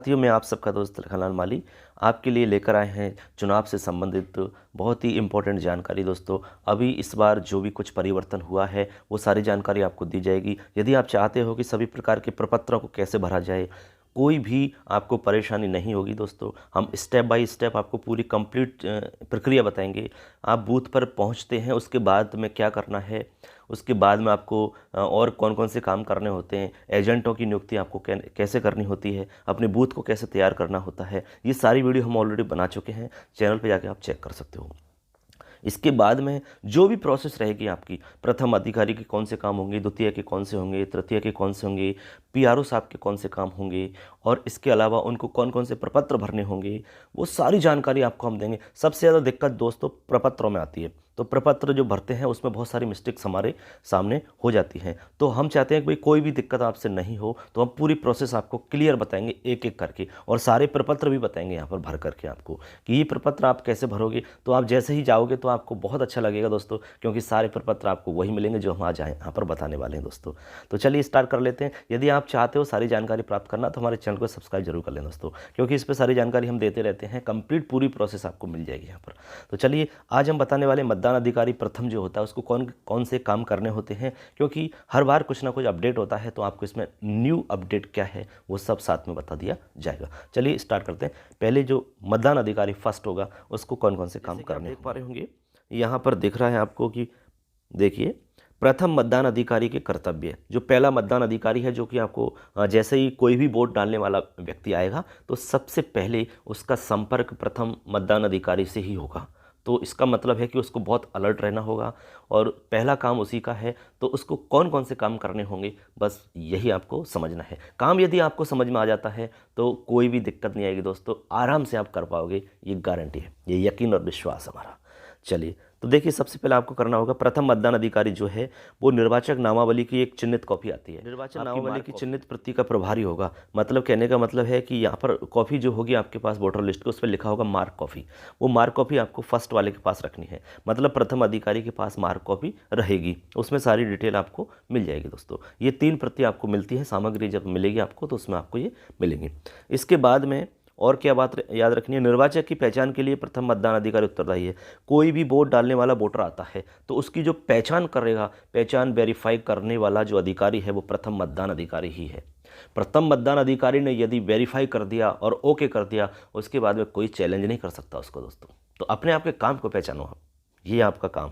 साथियों, मैं आप सबका दोस्त लखनलाल माली आपके लिए लेकर आए हैं चुनाव से संबंधित बहुत ही इम्पोर्टेंट जानकारी। दोस्तों, अभी इस बार जो भी कुछ परिवर्तन हुआ है वो सारी जानकारी आपको दी जाएगी। यदि आप चाहते हो कि सभी प्रकार के प्रपत्रों को कैसे भरा जाए, कोई भी आपको परेशानी नहीं होगी। दोस्तों, हम स्टेप बाय स्टेप आपको पूरी कंप्लीट प्रक्रिया बताएंगे। आप बूथ पर पहुंचते हैं, उसके बाद में क्या करना है, उसके बाद में आपको और कौन कौन से काम करने होते हैं, एजेंटों की नियुक्ति आपको कैसे करनी होती है, अपने बूथ को कैसे तैयार करना होता है, ये सारी वीडियो हम ऑलरेडी बना चुके हैं। चैनल पे जाके आप चेक कर सकते हो। इसके बाद में जो भी प्रोसेस रहेगी आपकी, प्रथम अधिकारी के कौन से काम होंगे, द्वितीय के कौन से होंगे, तृतीय के कौन से होंगे, पीआरओ साहब के कौन से काम होंगे, और इसके अलावा उनको कौन कौन से प्रपत्र भरने होंगे, वो सारी जानकारी आपको हम देंगे। सबसे ज़्यादा दिक्कत दोस्तों प्रपत्रों में आती है। तो प्रपत्र जो भरते हैं उसमें बहुत सारी मिस्टेक्स हमारे सामने हो जाती हैं। तो हम चाहते हैं कि भाई कोई भी दिक्कत आपसे नहीं हो, तो हम पूरी प्रोसेस आपको क्लियर बताएंगे एक एक करके, और सारे प्रपत्र भी बताएंगे यहाँ पर भर करके आपको कि ये प्रपत्र आप कैसे भरोगे। तो आप जैसे ही जाओगे तो आपको बहुत अच्छा लगेगा दोस्तों, क्योंकि सारे प्रपत्र आपको वही मिलेंगे जो हम आज यहाँ पर बताने वाले हैं दोस्तों। तो चलिए स्टार्ट कर लेते हैं। यदि आप चाहते हो सारी जानकारी प्राप्त करना तो हमारे चैनल को सब्सक्राइब जरूर कर लें दोस्तों, क्योंकि इस पर सारी जानकारी हम देते रहते हैं। कंप्लीट पूरी प्रोसेस आपको मिल जाएगी यहाँ पर। तो चलिए, आज हम बताने वाले मतदान अधिकारी प्रथम जो होता है उसको कौन कौन से काम करने होते हैं, क्योंकि हर बार कुछ ना कुछ अपडेट होता है, तो आपको इसमें न्यू अपडेट क्या है वो सब साथ में बता दिया जाएगा। चलिए स्टार्ट करते हैं। पहले जो मतदान अधिकारी फर्स्ट होगा उसको कौन कौन से काम करने देख पा रहे होंगे, यहाँ पर दिख रहा है आपको कि देखिए, प्रथम मतदान अधिकारी के कर्तव्य। जो पहला मतदान अधिकारी है, जो कि आपको जैसे ही कोई भी वोट डालने वाला व्यक्ति आएगा तो सबसे पहले उसका संपर्क प्रथम मतदान अधिकारी से ही होगा। तो इसका मतलब है कि उसको बहुत अलर्ट रहना होगा, और पहला काम उसी का है। तो उसको कौन कौन से काम करने होंगे, बस यही आपको समझना है। काम यदि आपको समझ में आ जाता है तो कोई भी दिक्कत नहीं आएगी दोस्तों, आराम से आप कर पाओगे, ये गारंटी है, ये यकीन और विश्वास हमारा। चलिए, तो देखिए, सबसे पहले आपको करना होगा, प्रथम मतदान अधिकारी जो है वो निर्वाचक नामावली की एक चिन्हित कॉपी आती है। निर्वाचक नामावली की चिन्हित प्रति का प्रभारी होगा। मतलब कहने का मतलब है कि यहाँ पर कॉपी जो होगी आपके पास वोटर लिस्ट के, उस पर लिखा होगा मार्क कॉपी। वो मार्क कॉपी आपको फर्स्ट वाले के पास रखनी है, मतलब प्रथम अधिकारी के पास मार्क कॉपी रहेगी, उसमें सारी डिटेल आपको मिल जाएगी दोस्तों। ये 3 प्रति आपको मिलती है, सामग्री जब मिलेगी आपको तो उसमें आपको ये मिलेंगी। इसके बाद में और क्या बात याद रखनी है, निर्वाचक की पहचान के लिए प्रथम मतदान अधिकारी उत्तरदायी है। कोई भी वोट डालने वाला वोटर आता है तो उसकी जो पहचान करेगा, पहचान वेरीफाई करने वाला जो अधिकारी है वो प्रथम मतदान अधिकारी ही है। प्रथम मतदान अधिकारी ने यदि वेरीफाई कर दिया और ओके कर दिया, उसके बाद में कोई चैलेंज नहीं कर सकता उसको दोस्तों। तो अपने आप के काम को पहचानो आप, ये आपका काम।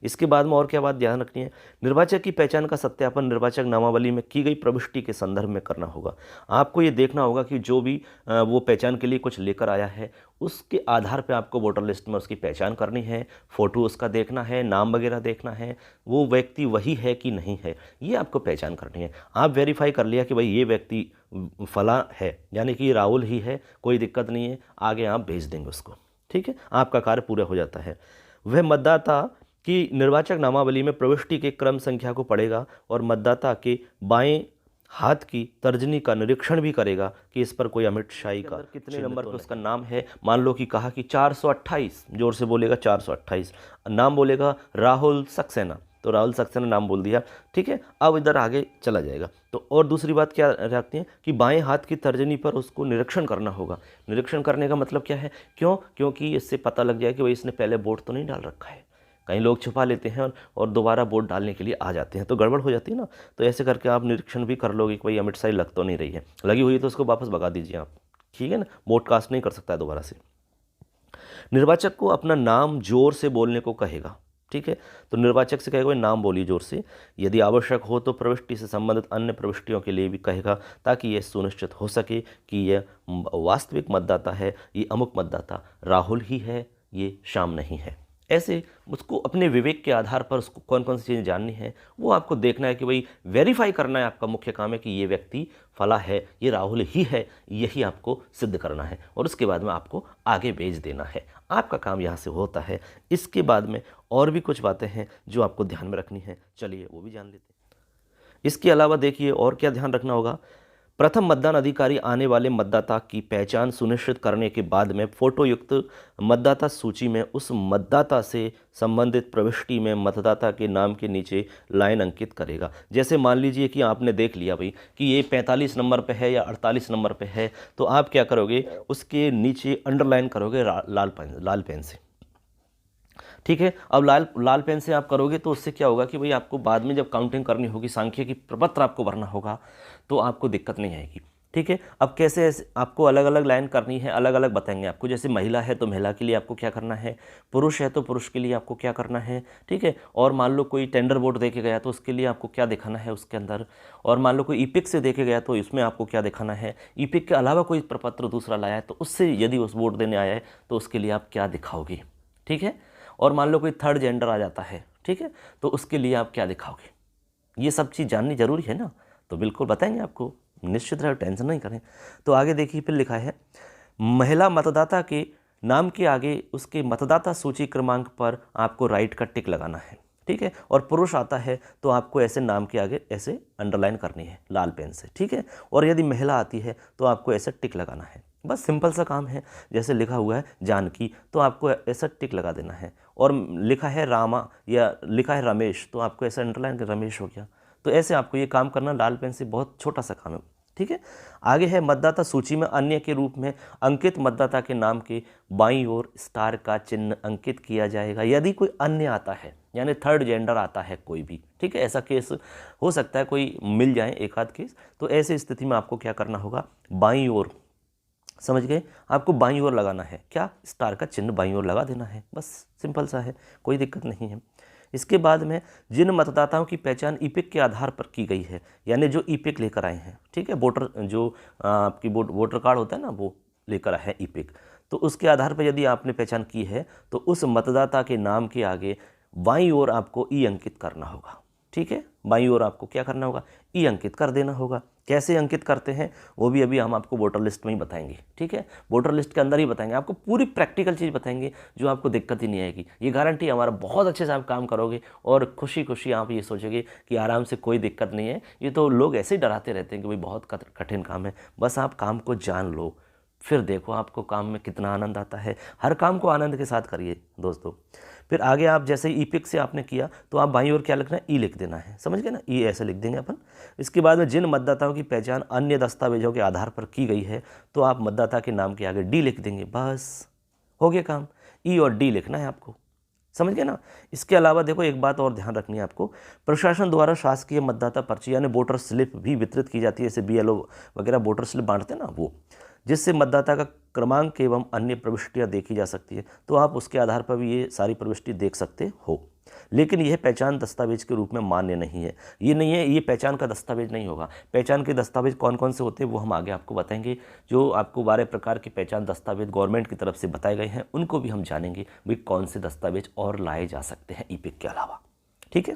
इसके बाद में और क्या बात ध्यान रखनी है, निर्वाचक की पहचान का सत्यापन निर्वाचक नामावली में की गई प्रविष्टि के संदर्भ में करना होगा। आपको ये देखना होगा कि जो भी वो पहचान के लिए कुछ लेकर आया है, उसके आधार पे आपको वोटर लिस्ट में उसकी पहचान करनी है, फ़ोटो उसका देखना है, नाम वगैरह देखना है, वो व्यक्ति वही है कि नहीं है, ये आपको पहचान करनी है। आप वेरीफाई कर लिया कि भाई ये व्यक्ति फला है, यानी कि राहुल ही है, कोई दिक्कत नहीं है, आगे आप भेज देंगे उसको, ठीक है, आपका कार्य पूरा हो जाता है। वह मतदाता कि निर्वाचक नामावली में प्रविष्टि के क्रम संख्या को पढ़ेगा और मतदाता के बाएं हाथ की तर्जनी का निरीक्षण भी करेगा कि इस पर कोई अमिट शाही का कितने नंबर पे उसका नाम है। मान लो कि कहा कि 428, जोर से बोलेगा 428, नाम बोलेगा राहुल सक्सेना, तो राहुल सक्सेना नाम बोल दिया, ठीक है। अब इधर आगे चला जाएगा। तो और दूसरी बात क्या रखती है कि बाएं हाथ की तर्जनी पर उसको निरीक्षण करना होगा। निरीक्षण करने का मतलब क्या है, क्योंकि इससे पता लग जाए कि भाई इसने पहले वोट तो नहीं डाल रखा है। कई लोग छुपा लेते हैं और दोबारा वोट डालने के लिए आ जाते हैं, तो गड़बड़ हो जाती है ना। तो ऐसे करके आप निरीक्षण भी कर लोगे कि भाई अमित शाही लग तो नहीं रही है, लगी हुई है तो उसको वापस भगा दीजिए आप, ठीक है ना। वोट कास्ट नहीं कर सकता है दोबारा से। निर्वाचक को अपना नाम जोर से बोलने को कहेगा, ठीक है। तो निर्वाचक से कहेगा भाई नाम बोलिए जोर से, यदि आवश्यक हो तो प्रविष्टि से संबंधित अन्य प्रविष्टियों के लिए भी कहेगा, ताकि यह सुनिश्चित हो सके कि यह वास्तविक मतदाता है, ये अमुक मतदाता राहुल ही है, ये श्याम नहीं है। ऐसे उसको अपने विवेक के आधार पर उसको कौन कौन सी चीज़ें जाननी है वो आपको देखना है कि भाई वेरीफाई करना है। आपका मुख्य काम है कि ये व्यक्ति फला है, ये राहुल ही है, यही आपको सिद्ध करना है, और उसके बाद में आपको आगे भेज देना है। आपका काम यहाँ से होता है। इसके बाद में और भी कुछ बातें हैं जो आपको ध्यान में रखनी है, चलिए वो भी जान लेते हैं। इसके अलावा देखिए और क्या ध्यान रखना होगा, प्रथम मतदान अधिकारी आने वाले मतदाता की पहचान सुनिश्चित करने के बाद में फोटोयुक्त मतदाता सूची में उस मतदाता से संबंधित प्रविष्टि में मतदाता के नाम के नीचे लाइन अंकित करेगा। जैसे मान लीजिए कि आपने देख लिया भाई कि ये 45 नंबर पे है या 48 नंबर पे है, तो आप क्या करोगे, उसके नीचे अंडरलाइन करोगे लाल पेन से। ठीक है, अब लाल पेन से आप करोगे तो उससे क्या होगा कि भाई आपको बाद में जब काउंटिंग करनी होगी, सांख्यिकी प्रपत्र आपको भरना होगा, तो आपको दिक्कत नहीं आएगी। ठीक है, अब कैसे आपको अलग अलग लाइन करनी है, अलग अलग बताएंगे आपको। जैसे महिला है तो महिला के लिए आपको क्या करना है, पुरुष है तो पुरुष के लिए आपको क्या करना है। ठीक है, और मान लो कोई टेंडर बोर्ड दे के गया तो उसके लिए आपको क्या दिखाना है उसके अंदर, और मान लो कोई ईपिक से दे के गया तो इसमें आपको क्या दिखाना है। ईपिक के अलावा कोई प्रपत्र दूसरा लाया है तो उससे यदि उस वोट देने आया है तो उसके लिए आप क्या दिखाओगे। ठीक है, और मान लो कोई थर्ड जेंडर आ जाता है, ठीक है, तो उसके लिए आप क्या दिखाओगे। ये सब चीज़ जाननी जरूरी है ना, तो बिल्कुल बताएंगे आपको, निश्चित रहो, टेंशन नहीं करें। तो आगे देखिए, फिर लिखा है महिला मतदाता के नाम के आगे उसके मतदाता सूची क्रमांक पर आपको राइट का टिक लगाना है। ठीक है, और पुरुष आता है तो आपको ऐसे नाम के आगे ऐसे अंडरलाइन करनी है लाल पेन से। ठीक है, और यदि महिला आती है तो आपको ऐसे टिक लगाना है। बस सिंपल सा काम है। जैसे लिखा हुआ है जानकी तो आपको ऐसा टिक लगा देना है, और लिखा है रामा या लिखा है रमेश तो आपको ऐसा अंडरलाइन कर रमेश हो गया। तो ऐसे आपको ये काम करना लाल पेन से, बहुत छोटा सा काम है। ठीक है, आगे है मतदाता सूची में अन्य के रूप में अंकित मतदाता के नाम के बाईं ओर स्टार का चिन्ह अंकित किया जाएगा। यदि कोई अन्य आता है यानी थर्ड जेंडर आता है कोई भी, ठीक है, ऐसा केस हो सकता है कोई मिल जाए एक आध केस, तो ऐसी स्थिति में आपको क्या करना होगा, बाईं ओर, समझ गए, आपको बाईं ओर लगाना है क्या, स्टार का चिन्ह बाईं ओर लगा देना है। बस सिंपल सा है, कोई दिक्कत नहीं है। इसके बाद में जिन मतदाताओं की पहचान ईपिक के आधार पर की गई है, यानी जो ईपिक लेकर आए हैं, ठीक है, वोटर जो आपकी वोटर कार्ड होता है ना, वो लेकर आए हैं ईपिक, तो उसके आधार पर यदि आपने पहचान की है तो उस मतदाता के नाम के आगे बाईं ओर आपको ई अंकित करना होगा। ठीक है, बाईं ओर आपको क्या करना होगा, ई अंकित कर देना होगा। कैसे अंकित करते हैं वो भी अभी हम आपको वोटर लिस्ट में ही बताएंगे। ठीक है, वोटर लिस्ट के अंदर ही बताएंगे, आपको पूरी प्रैक्टिकल चीज़ बताएंगे जो आपको दिक्कत ही नहीं आएगी। ये गारंटी हमारा, बहुत अच्छे से आप काम करोगे और खुशी खुशी आप ये सोचोगे कि आराम से, कोई दिक्कत नहीं है। ये तो लोग ऐसे ही डराते रहते हैं कि भाई बहुत कठिन काम है। बस आप काम को जान लो, फिर देखो आपको काम में कितना आनंद आता है। हर काम को आनंद के साथ करिए दोस्तों। फिर आगे आप जैसे ईपिक से आपने किया तो आप बाईं ओर क्या लिखना है, ई लिख देना है, समझ गए ना, ई ऐसे लिख देंगे अपन। इसके बाद में जिन मतदाताओं की पहचान अन्य दस्तावेजों के आधार पर की गई है तो आप मतदाता के नाम के आगे डी लिख देंगे। बस हो गया काम, ई और डी लिखना है आपको, समझ गए ना। इसके अलावा देखो एक बात और ध्यान रखनी है आपको, प्रशासन द्वारा शासकीय मतदाता पर्ची यानी वोटर स्लिप भी वितरित की जाती है। जैसे BLO वगैरह वोटर स्लिप बांटते हैं ना, वो जिससे मतदाता का क्रमांक एवं अन्य प्रविष्टियां देखी जा सकती है। तो आप उसके आधार पर भी ये सारी प्रविष्टि देख सकते हो, लेकिन यह पहचान दस्तावेज के रूप में मान्य नहीं है। ये नहीं है, ये पहचान का दस्तावेज नहीं होगा। पहचान के दस्तावेज कौन कौन से होते हैं वो हम आगे आपको बताएंगे। जो आपको 12 प्रकार के पहचान दस्तावेज गवर्नमेंट की तरफ से बताए गए हैं उनको भी हम जानेंगे भाई कौन से दस्तावेज और लाए जा सकते हैं ईपिक के अलावा। ठीक है,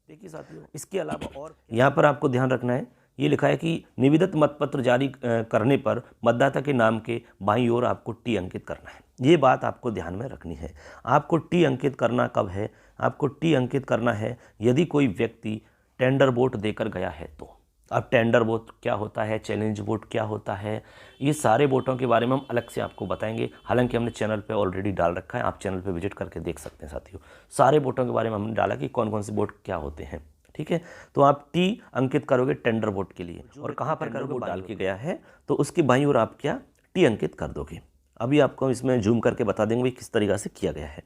देखिए साथियों, इसके अलावा और यहाँ पर आपको ध्यान रखना है, ये लिखा है कि निविदित मतपत्र जारी करने पर मतदाता के नाम के बाईं ओर आपको टी अंकित करना है। ये बात आपको ध्यान में रखनी है। आपको टी अंकित करना कब है, आपको टी अंकित करना है यदि कोई व्यक्ति टेंडर वोट देकर गया है तो। अब टेंडर वोट क्या होता है, चैलेंज वोट क्या होता है, ये सारे वोटों के बारे में हम अलग से आपको बताएंगे। हालांकि हमने चैनल पे ऑलरेडी डाल रखा है, आप चैनल पे विजिट करके देख सकते हैं साथियों। सारे वोटों के बारे में हमने डाला कि कौन कौन से वोट क्या होते हैं। ठीक है, तो आप टी अंकित करोगे टेंडर वोट के लिए, और कहाँ पर करोगे, डाल के गया है तो उसकी बाईं ओर आप क्या टी अंकित कर दोगे। अभी आपको इसमें जूम करके बता देंगे किस तरीक़ा से किया गया है।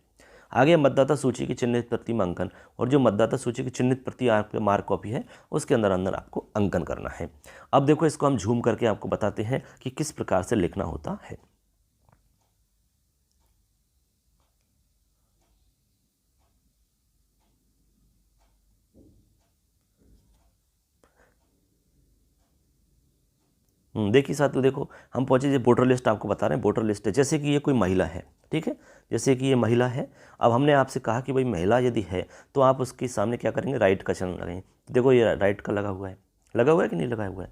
आगे मतदाता सूची की चिन्हित प्रति में अंकन, और जो मतदाता सूची की चिन्हित प्रति आपके मार्क कॉपी है उसके अंदर आपको अंकन करना है। अब देखो इसको हम झूम करके आपको बताते हैं कि किस प्रकार से लिखना होता है। देखिए साथियों, देखो हम पहुंचे, जो वोटर लिस्ट आपको बता रहे हैं, वोटर लिस्ट है। जैसे कि ये कोई महिला है, ठीक है, जैसे कि ये महिला है। अब हमने आपसे कहा कि भाई महिला यदि है तो आप उसके सामने क्या करेंगे, राइट का चिन्ह लगाएंगे। देखो ये राइट का लगा हुआ है कि नहीं लगा हुआ है।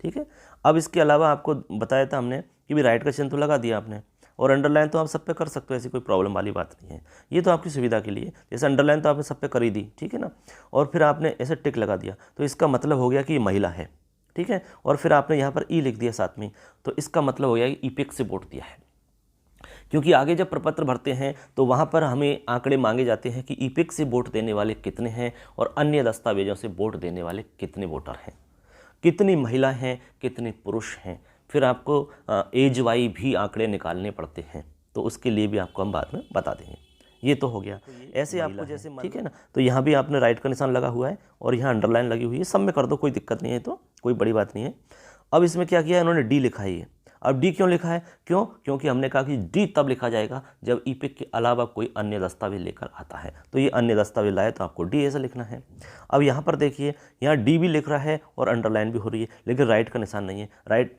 ठीक है, अब इसके अलावा आपको बताया था हमने कि भाई राइट का चिन्ह तो लगा दिया आपने, और अंडरलाइन तो आप सब पे कर सकते हो, ऐसी कोई प्रॉब्लम वाली बात नहीं है। ये तो आपकी सुविधा के लिए, जैसे अंडरलाइन तो आपने सब पे कर ही दी, ठीक है ना, और फिर आपने ऐसे टिक लगा दिया तो इसका मतलब हो गया कि ये महिला है। ठीक है, और फिर आपने यहाँ पर ई लिख दिया साथ में, तो इसका मतलब हो गया कि ईपिक से वोट दिया है। क्योंकि आगे जब प्रपत्र भरते हैं तो वहाँ पर हमें आंकड़े मांगे जाते हैं कि ईपिक से वोट देने वाले कितने हैं और अन्य दस्तावेजों से वोट देने वाले कितने वोटर हैं, कितनी महिला हैं, कितने पुरुष हैं। फिर आपको एज वाई भी आंकड़े निकालने पड़ते हैं, तो उसके लिए भी आपको हम बाद में बता देंगे। ये तो हो गया। ऐसे आपको जैसे ठीक है ना, तो यहाँ भी आपने राइट का निशान लगा हुआ है और यहाँ अंडरलाइन लगी हुई है, सब में कर दो, कोई दिक्कत नहीं है, तो कोई बड़ी बात नहीं है। अब इसमें क्या किया है, इन्होंने डी लिखा है। अब डी क्यों लिखा है, क्योंकि हमने कहा कि डी तब लिखा जाएगा जब ईपिक के अलावा कोई अन्य दस्तावेज लेकर आता है, तो ये अन्य दस्तावेज लाए तो आपको डी ऐसा लिखना है। अब यहाँ पर देखिए, यहाँ डी भी लिख रहा है और अंडरलाइन भी हो रही है, लेकिन राइट का निशान नहीं है। राइट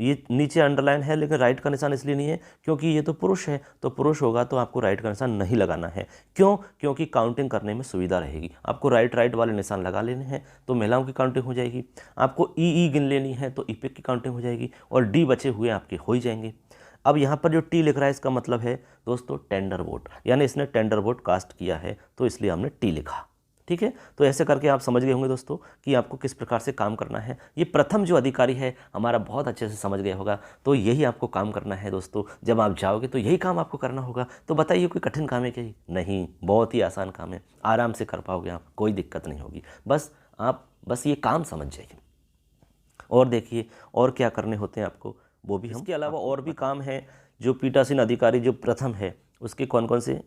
ये नीचे अंडरलाइन है लेकिन राइट का निशान इसलिए नहीं है क्योंकि ये तो पुरुष है, तो पुरुष होगा तो आपको राइट का निशान नहीं लगाना है। क्योंकि काउंटिंग करने में सुविधा रहेगी। आपको राइट वाले निशान लगा लेने हैं तो महिलाओं की काउंटिंग हो जाएगी। आपको ई गिन लेनी है तो ईपिक की काउंटिंग हो जाएगी और डी बचे हुए आपके हो ही जाएंगे। अब यहाँ पर जो टी लिख रहा है इसका मतलब है दोस्तों टेंडर वोट, यानी इसने टेंडर वोट कास्ट किया है, तो इसलिए हमने टी लिखा। ठीक है, तो ऐसे करके आप समझ गए होंगे दोस्तों कि आपको किस प्रकार से काम करना है। ये प्रथम जो अधिकारी है हमारा बहुत अच्छे से समझ गया होगा, तो यही आपको काम करना है दोस्तों। जब आप जाओगे तो यही काम आपको करना होगा। तो बताइए कोई कठिन काम है क्या? नहीं, बहुत ही आसान काम है, आराम से कर पाओगे आप, कोई दिक्कत नहीं होगी। आप ये काम समझ जाइए। और देखिए और क्या करने होते हैं आपको, वो भी हम इसके अलावा और भी काम है जो पीठासीन अधिकारी जो प्रथम है उसके कौन कौन से,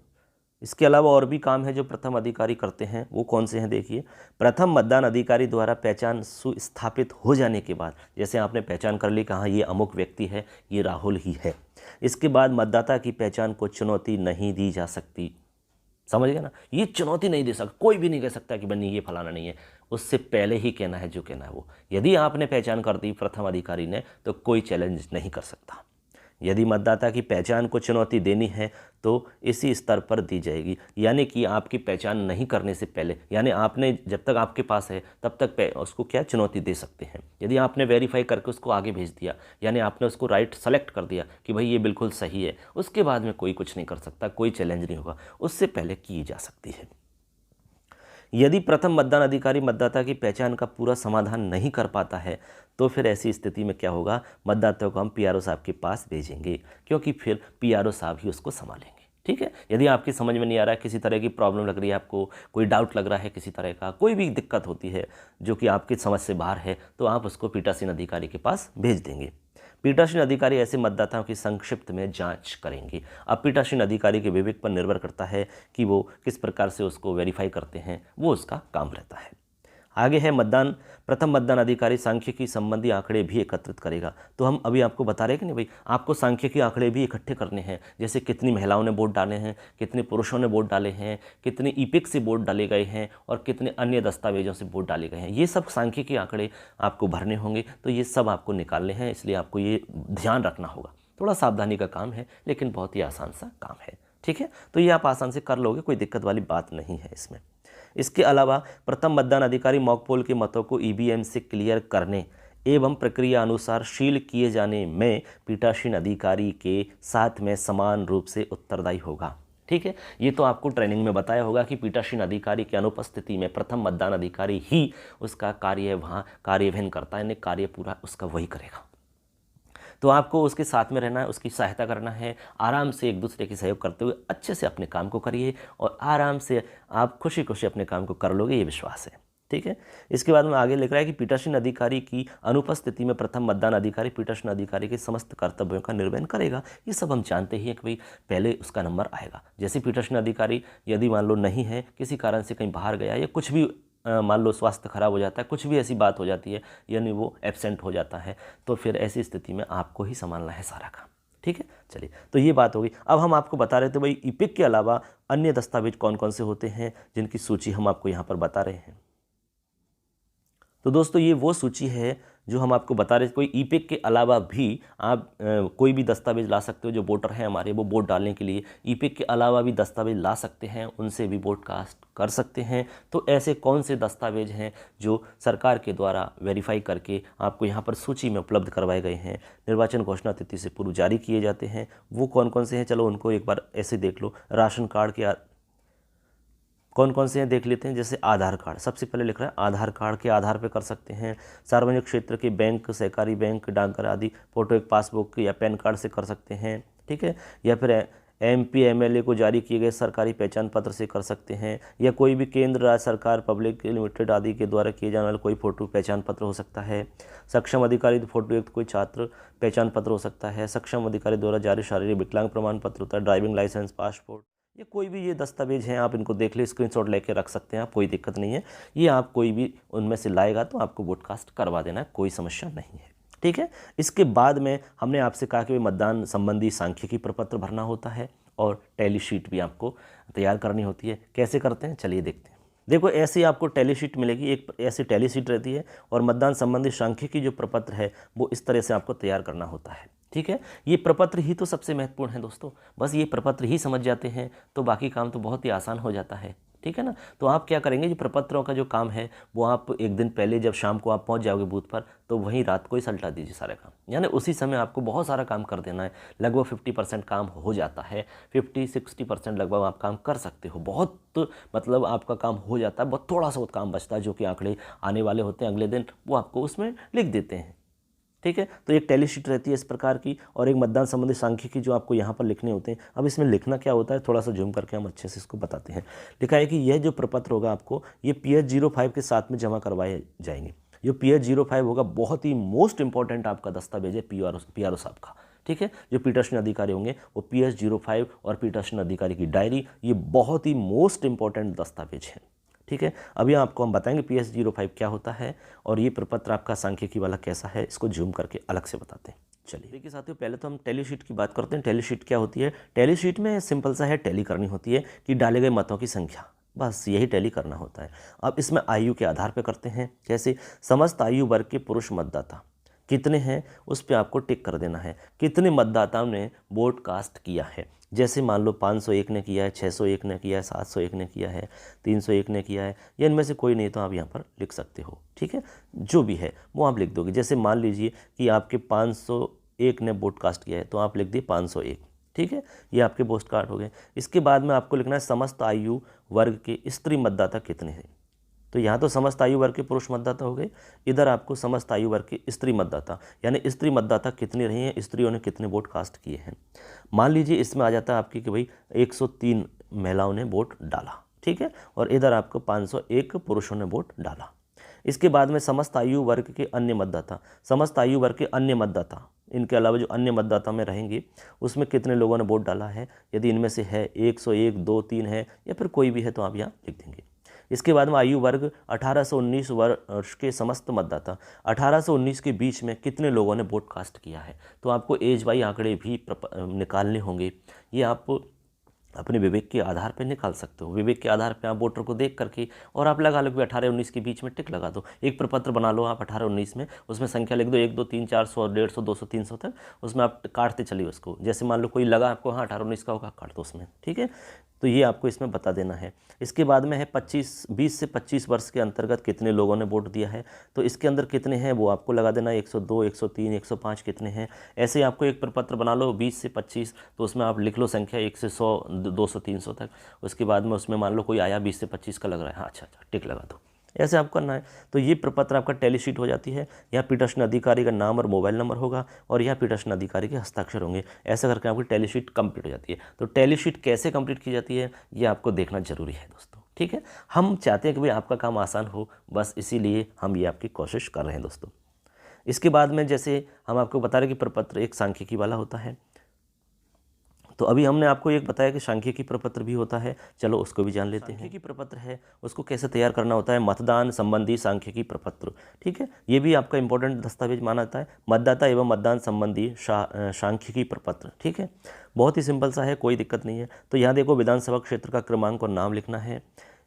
इसके अलावा और भी काम है जो प्रथम अधिकारी करते हैं, वो कौन से हैं देखिए। प्रथम मतदान अधिकारी द्वारा पहचान सुस्थापित हो जाने के बाद, जैसे आपने पहचान कर ली कि हाँ ये अमुक व्यक्ति है, ये राहुल ही है, इसके बाद मतदाता की पहचान को चुनौती नहीं दी जा सकती। समझ गए ना, ये चुनौती नहीं दे सकता, कोई भी नहीं कह सकता कि बनी ये फलाना नहीं है, उससे पहले ही कहना है जो कहना है वो। यदि आपने पहचान कर दी प्रथम अधिकारी ने तो कोई चैलेंज नहीं कर सकता। यदि मतदाता की पहचान को चुनौती देनी है तो इसी स्तर पर दी जाएगी, यानी कि आपकी पहचान नहीं करने से पहले, यानी आपने जब तक आपके पास है तब तक उसको क्या चुनौती दे सकते हैं। यदि आपने वेरीफाई करके उसको आगे भेज दिया, यानी आपने उसको राइट सेलेक्ट कर दिया कि भाई ये बिल्कुल सही है, उसके बाद में कोई कुछ नहीं कर सकता, कोई चैलेंज नहीं होगा, उससे पहले की जा सकती है। यदि प्रथम मतदान अधिकारी मतदाता की पहचान का पूरा समाधान नहीं कर पाता है तो फिर ऐसी स्थिति में क्या होगा, मतदाताओं को हम पीआरओ साहब के पास भेजेंगे, क्योंकि फिर पीआरओ साहब ही उसको संभालेंगे। ठीक है, यदि आपकी समझ में नहीं आ रहा है, किसी तरह की प्रॉब्लम लग रही है आपको, कोई डाउट लग रहा है, किसी तरह का कोई भी दिक्कत होती है जो कि आपकी समझ से बाहर है, तो आप उसको पीठासीन अधिकारी के पास भेज देंगे। पीठासीन अधिकारी ऐसे मतदाताओं की संक्षिप्त में जांच करेंगे। अब पीठासीन अधिकारी के विवेक पर निर्भर करता है कि वो किस प्रकार से उसको वेरीफाई करते हैं, वो उसका काम रहता है। आगे है प्रथम मतदान अधिकारी सांख्यिकी संबंधी आंकड़े भी एकत्रित करेगा। तो हम अभी आपको बता रहे हैं कि नहीं भाई, आपको सांख्यिकी आंकड़े भी इकट्ठे करने हैं, जैसे कितनी महिलाओं ने वोट डाले हैं, कितने पुरुषों ने वोट डाले हैं, कितने ईपिक से वोट डाले गए हैं और कितने अन्य दस्तावेजों से वोट डाले गए हैं। ये सब सांख्यिकी आंकड़े आपको भरने होंगे, तो ये सब आपको निकालने हैं, इसलिए आपको ये ध्यान रखना होगा। थोड़ा सावधानी का काम है लेकिन बहुत ही आसान सा काम है। ठीक है, तो ये आप आसान से कर लोगे, कोई दिक्कत वाली बात नहीं है इसमें। इसके अलावा प्रथम मतदान अधिकारी मॉक पोल के मतों को ईवीएम से क्लियर करने एवं प्रक्रिया अनुसार शील किए जाने में पीठासीन अधिकारी के साथ में समान रूप से उत्तरदायी होगा। ठीक है, ये तो आपको ट्रेनिंग में बताया होगा कि पीठासीन अधिकारी की अनुपस्थिति में प्रथम मतदान अधिकारी ही उसका कार्य वहाँ कार्यान्वयन करता है, यानी कार्य पूरा उसका वही करेगा। तो आपको उसके साथ में रहना है, उसकी सहायता करना है, आराम से एक दूसरे की सहयोग करते हुए अच्छे से अपने काम को करिए और आराम से आप खुशी खुशी अपने काम को कर लोगे, ये विश्वास है। ठीक है, इसके बाद में आगे लिख रहा है कि पीठासीन अधिकारी की अनुपस्थिति में प्रथम मतदान अधिकारी पीठासीन अधिकारी के समस्त कर्तव्यों का निर्वहन करेगा। ये सब हम जानते ही हैं कि भाई पहले उसका नंबर आएगा। जैसे पीठासीन अधिकारी यदि मान लो नहीं है, किसी कारण से कहीं बाहर गया या कुछ भी मान लो स्वास्थ्य खराब हो जाता है, कुछ भी ऐसी बात हो जाती है, यानी वो एब्सेंट हो जाता है, तो फिर ऐसी स्थिति में आपको ही संभालना है सारा काम। ठीक है, चलिए, तो ये बात होगी। अब हम आपको बता रहे थे भाई ईपिक के अलावा अन्य दस्तावेज कौन कौन से होते हैं, जिनकी सूची हम आपको यहाँ पर बता रहे हैं। तो दोस्तों ये वो सूची है जो हम आपको बता रहे थे। कोई ईपिक के अलावा भी आप कोई भी दस्तावेज ला सकते हो। जो वोटर हैं हमारे, वो वोट डालने के लिए ईपिक के अलावा भी दस्तावेज ला सकते हैं, उनसे भी वोट कास्ट कर सकते हैं। तो ऐसे कौन से दस्तावेज हैं जो सरकार के द्वारा वेरीफाई करके आपको यहाँ पर सूची में उपलब्ध करवाए गए हैं, निर्वाचन घोषणा तिथि से पूर्व जारी किए जाते हैं, वो कौन कौन से हैं? चलो उनको एक बार ऐसे देख लो। राशन कार्ड के कौन कौन से हैं देख लेते हैं। जैसे आधार कार्ड, सबसे पहले लिख रहा है आधार कार्ड के आधार पे कर सकते हैं। सार्वजनिक क्षेत्र के बैंक, सहकारी बैंक, डाकघर आदि, फोटो एक पासबुक या पैन कार्ड से कर सकते हैं, ठीक है। या फिर MP MLA को जारी किए गए सरकारी पहचान पत्र से कर सकते हैं, या कोई भी केंद्र, राज्य सरकार, पब्लिक लिमिटेड आदि के द्वारा किए जाने वाला कोई फोटो पहचान पत्र हो सकता है। सक्षम अधिकारी फोटो युक्त कोई छात्र पहचान पत्र हो सकता है। सक्षम अधिकारी द्वारा जारी शारीरिक विकलांग प्रमाण पत्र होता है, ड्राइविंग लाइसेंस, पासपोर्ट, ये कोई भी ये दस्तावेज हैं, आप इनको देख ले, स्क्रीनशॉट लेके रख सकते हैं आप, कोई दिक्कत नहीं है। ये आप कोई भी उनमें से लाएगा तो आपको वोटकास्ट करवा देना है, कोई समस्या नहीं है, ठीक है। इसके बाद में हमने आपसे कहा कि मतदान संबंधी सांख्यिकी प्रपत्र भरना होता है और टैली शीट भी आपको तैयार करनी होती है। कैसे करते हैं चलिए देखते हैं। देखो ऐसे आपको टैली शीट मिलेगी, एक ऐसी टैली शीट रहती है, और मतदान संबंधी सांख्यिकी जो प्रपत्र है वो इस तरह से आपको तैयार करना होता है, ठीक है। ये प्रपत्र ही तो सबसे महत्वपूर्ण है दोस्तों, बस ये प्रपत्र ही समझ जाते हैं तो बाकी काम तो बहुत ही आसान हो जाता है, ठीक है ना। तो आप क्या करेंगे, जो प्रपत्रों का जो काम है वो आप एक दिन पहले जब शाम को आप पहुंच जाओगे बूथ पर, तो वहीं रात को ही सलटा दीजिए सारा काम, यानी उसी समय आपको बहुत सारा काम कर देना है। लगभग 50% काम हो जाता है, 50-60% लगभग आप काम कर सकते हो, बहुत मतलब आपका काम हो जाता है। बहुत थोड़ा सा बहुत काम बचता है, जो कि आंकड़े आने वाले होते हैं अगले दिन, वो आपको उसमें लिख देते हैं, ठीक है। तो एक टैली शीट रहती है इस प्रकार की, और एक मतदान संबंधी सांख्यिकी जो आपको यहाँ पर लिखने होते हैं। अब इसमें लिखना क्या होता है, थोड़ा सा जूम करके हम अच्छे से इसको बताते हैं। लिखा है कि यह जो प्रपत्र होगा आपको, ये PH05 के साथ में जमा करवाए जाएंगे। जो PH05 होगा बहुत ही मोस्ट इंपॉर्टेंट आपका दस्तावेज है PRO साहब का, ठीक है। जो पीठासीन अधिकारी होंगे वो PH05 और पीठासीन अधिकारी की डायरी, ये बहुत ही मोस्ट इंपॉर्टेंट दस्तावेज है, ठीक है। अभी आपको हम बताएंगे PH05 क्या होता है और ये प्रपत्र आपका सांख्यिकी वाला कैसा है, इसको जूम करके अलग से बताते हैं। चलिए देखिए साथियों, पहले तो हम टैली शीट की बात करते हैं। टैली शीट क्या होती है, टैली शीट में सिंपल सा है, टैली करनी होती है कि डाले गए मतों की संख्या, बस यही टैली करना होता है। अब इसमें आयु के आधार पर करते हैं, जैसे समस्त आयु वर्ग के पुरुष मतदाता कितने हैं उस पर आपको टिक कर देना है। कितने मतदाताओं ने वोट कास्ट किया है, जैसे मान लो 501 ने किया है, 601 ने किया है, 701 ने किया है, 301 ने किया है, या इनमें से कोई नहीं तो आप यहाँ पर लिख सकते हो, ठीक है। जो भी है वो आप लिख दोगे। जैसे मान लीजिए कि आपके 501 ने वोट कास्ट किया है तो आप लिख दिए 501, ठीक है। ये आपके पोस्ट कार्ड हो गए। इसके बाद में आपको लिखना है समस्त आयु वर्ग के स्त्री मतदाता कितने हैं। तो यहाँ तो समस्त आयु वर्ग के पुरुष मतदाता हो गए, इधर आपको समस्त आयु वर्ग के स्त्री मतदाता, यानी स्त्री मतदाता कितनी रही हैं, स्त्रियों ने कितने वोट कास्ट किए हैं। मान लीजिए इसमें आ जाता है आपकी कि भाई 103 महिलाओं ने वोट डाला, ठीक है, और इधर आपको 501 पुरुषों ने वोट डाला। इसके बाद में समस्त आयु वर्ग के अन्य मतदाता, समस्त आयु वर्ग के अन्य मतदाता, इनके अलावा जो अन्य मतदाता में रहेंगे उसमें कितने लोगों ने वोट डाला है। यदि इनमें से है 101, 2, 3 है या फिर कोई भी है तो आप यहाँ लिख देंगे। इसके बाद में आयु वर्ग 18 से 19 वर्ष के समस्त मतदाता, 18 से 19 के बीच में कितने लोगों ने वोट कास्ट किया है। तो आपको एज वाई आंकड़े भी निकालने होंगे, ये आप अपने विवेक के आधार पर निकाल सकते हो। विवेक के आधार पर आप वोटर को देख करके और आप लगा लो कि 18-19 के बीच में टिक लगा दो। एक प्रपत्र बना लो आप 18-19 में, उसमें संख्या लिख दो 1, 2, 3, 4, 100, 150, 200, 300 तक, उसमें आप काटते चलिए उसको। जैसे मान लो कोई लगा आपको, हाँ 18-19 का होगा, काट दो उसमें, ठीक है। तो ये आपको इसमें बता देना है। इसके बाद में है 20 से 25 वर्ष के अंतर्गत कितने लोगों ने वोट दिया है, तो इसके अंदर कितने हैं वो आपको लगा देना है, 102, 103, 105 कितने हैं। ऐसे आपको एक प्रपत्र बना लो 20 से 25, तो उसमें आप लिख लो संख्या 1 से 100, 200, 300 तक। उसके बाद में उसमें मान लो कोई आया 20 से 25 का लग रहा है, हाँ अच्छा टिक लगा दो। ऐसे आप करना है। तो ये प्रपत्र आपका टैली शीट हो जाती है। यहाँ पीठासीन अधिकारी का नाम और मोबाइल नंबर होगा और यहाँ पीठासीन अधिकारी के हस्ताक्षर होंगे। ऐसा करके आपकी टैली शीट कंप्लीट हो जाती है। तो टैली शीट कैसे कंप्लीट की जाती है ये आपको देखना जरूरी है दोस्तों, ठीक है। हम चाहते हैं कि भाई आपका काम आसान हो, बस इसीलिए हम ये आपकी कोशिश कर रहे हैं दोस्तों। इसके बाद में जैसे हम आपको बता रहे कि प्रपत्र एक सांख्यिकी वाला होता है, तो अभी हमने आपको एक बताया कि सांख्यिकी प्रपत्र भी होता है, चलो उसको भी जान लेते हैं। सांख्यिकी प्रपत्र है उसको कैसे तैयार करना होता है, मतदान संबंधी सांख्यिकी प्रपत्र, ठीक है। ये भी आपका इंपॉर्टेंट दस्तावेज माना जाता है, मतदाता एवं मतदान संबंधी सांख्यिकी प्रपत्र, ठीक है। बहुत ही सिंपल सा है, कोई दिक्कत नहीं है। तो यहाँ देखो विधानसभा क्षेत्र का क्रमांक और नाम लिखना है,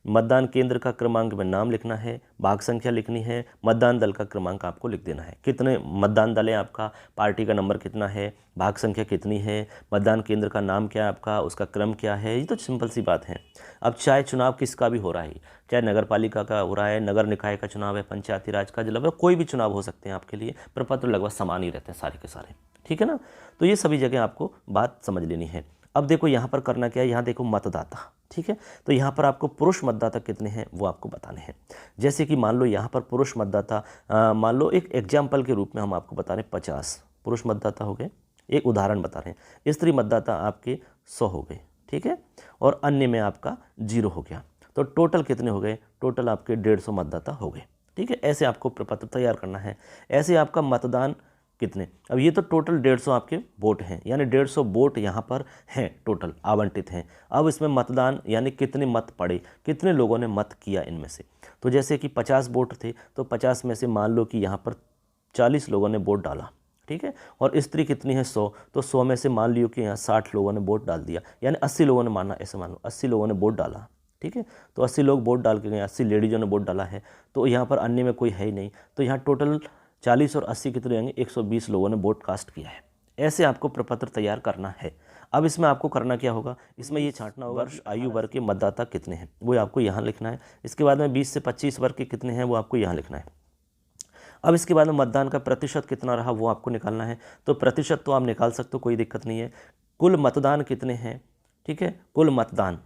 मतदान केंद्र का क्रमांक में नाम लिखना है, भाग संख्या लिखनी है, मतदान दल का क्रमांक आपको लिख देना है। कितने मतदान दल है आपका, पार्टी का नंबर कितना है, भाग संख्या कितनी है, मतदान केंद्र का नाम क्या है आपका, उसका क्रम क्या है, ये तो सिंपल सी बात है। अब चाहे चुनाव किसका भी हो रहा है, चाहे नगर पालिका का हो रहा है, नगर निकाय का चुनाव है, पंचायती राज का, जिला, कोई भी चुनाव हो सकते हैं आपके लिए, प्रपत्र लगभग समान ही रहते हैं सारे के सारे, ठीक है ना। तो ये सभी जगह आपको बात समझ लेनी है। अब देखो यहाँ पर करना क्या है, यहाँ देखो मतदाता, ठीक है। तो यहाँ पर आपको पुरुष मतदाता कितने हैं वो आपको बताने हैं। जैसे कि मान लो यहाँ पर पुरुष मतदाता मान लो एक एग्जाम्पल के रूप में हम आपको बता रहे हैं 50 पुरुष मतदाता हो गए, एक उदाहरण बता रहे हैं। स्त्री मतदाता आपके 100 हो गए, ठीक है, और अन्य में आपका 0 हो गया। तो टोटल कितने हो गए? टोटल आपके 150 मतदाता हो गए, ठीक है। ऐसे आपको प्रपत्र तैयार करना है। ऐसे आपका मतदान कितने, अब ये तो टोटल 150 आपके वोट हैं, यानी 150 वोट यहाँ पर हैं टोटल आवंटित हैं। अब इसमें मतदान यानी कितने मत पड़े, कितने लोगों ने मत किया इनमें से। तो जैसे कि 50 वोट थे तो 50 में से मान लो कि यहाँ पर 40 लोगों ने वोट डाला, ठीक है, और स्त्री कितनी है 100, तो 100 में से मान लियो कि यहाँ 60 लोगों ने वोट डाल दिया, यानी 80 लोगों ने माना, ऐसे मान लो 80 लोगों ने वोट डाला, ठीक है। तो 80 लोग वोट डाल के गए, 80 लेडीज़ों ने वोट डाला है, तो यहाँ पर अन्य में कोई है ही नहीं, तो यहाँ टोटल 40 और 80 कितने होंगे? 120 लोगों ने वोट कास्ट किया है। ऐसे आपको प्रपत्र तैयार करना है। अब इसमें आपको करना क्या होगा, इसमें ये छांटना होगा वर्ष आयु वर्ग के मतदाता कितने हैं वो आपको यहाँ लिखना है। इसके बाद में 20 से 25 वर्ग के कितने हैं वो आपको यहाँ लिखना है। अब इसके बाद में मतदान का प्रतिशत कितना रहा वो आपको निकालना है। तो प्रतिशत तो आप निकाल सकते हो, कोई दिक्कत नहीं है। कुल मतदान कितने हैं, ठीक है, कुल मतदान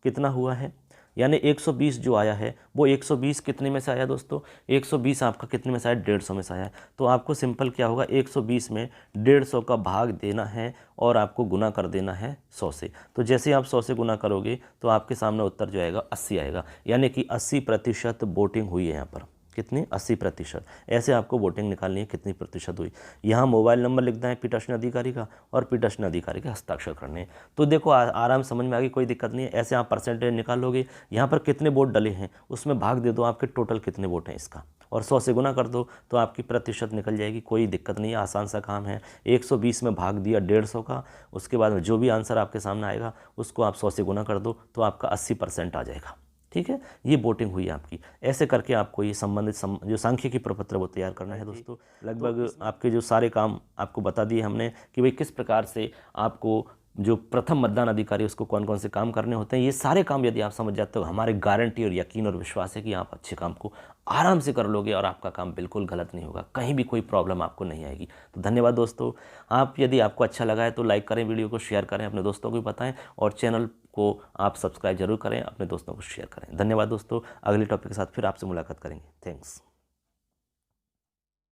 कितना हुआ है, यानी 120 जो आया है वो 120 कितने में से आया दोस्तों? 120 आपका कितने में से आया? 150 में से आया है। तो आपको सिंपल क्या होगा, 120 में 150 का भाग देना है और आपको गुना कर देना है 100 से। तो जैसे आप 100 से गुना करोगे तो आपके सामने उत्तर जो आएगा 80 आएगा, यानी कि 80% वोटिंग हुई है यहाँ पर। कितनी? 80%। ऐसे आपको वोटिंग निकालनी है कितनी प्रतिशत हुई। यहाँ मोबाइल नंबर लिखना है पीठासीन अधिकारी का और पीठासीन अधिकारी के हस्ताक्षर करने हैं। तो देखो आराम समझ में आ गई, कोई दिक्कत नहीं है। ऐसे आप परसेंटेज निकाल लोगे, यहाँ पर कितने वोट डले हैं उसमें भाग दे दो आपके टोटल कितने वोट हैं इसका, और 100 से गुना कर दो तो आपकी प्रतिशत निकल जाएगी। कोई दिक्कत नहीं है, आसान सा काम है। 120 में भाग दिया 150 का, उसके बाद में जो भी आंसर आपके सामने आएगा उसको आप 100 से गुना कर दो तो आपका 80% आ जाएगा, ठीक है। ये वोटिंग हुई आपकी। ऐसे करके आपको ये संबंधित जो सांख्यिकी प्रपत्र वो तैयार करना है दोस्तों। लगभग आपके जो सारे काम आपको बता दिए हमने कि भाई किस प्रकार से आपको जो प्रथम मतदान अधिकारी उसको कौन कौन से काम करने होते हैं। ये सारे काम यदि आप समझ जाते हो, हमारे गारंटी और यकीन और विश्वास है कि आप अच्छे काम को आराम से कर लोगे और आपका काम बिल्कुल गलत नहीं होगा, कहीं भी कोई प्रॉब्लम आपको नहीं आएगी। तो धन्यवाद दोस्तों। आप यदि आपको अच्छा लगा है तो लाइक करें, वीडियो को शेयर करें, अपने दोस्तों को भी बताएं और चैनल को आप सब्सक्राइब जरूर करें, अपने दोस्तों को शेयर करें। धन्यवाद दोस्तों। अगले टॉपिक के साथ फिर आपसे मुलाकात करेंगे। थैंक्स।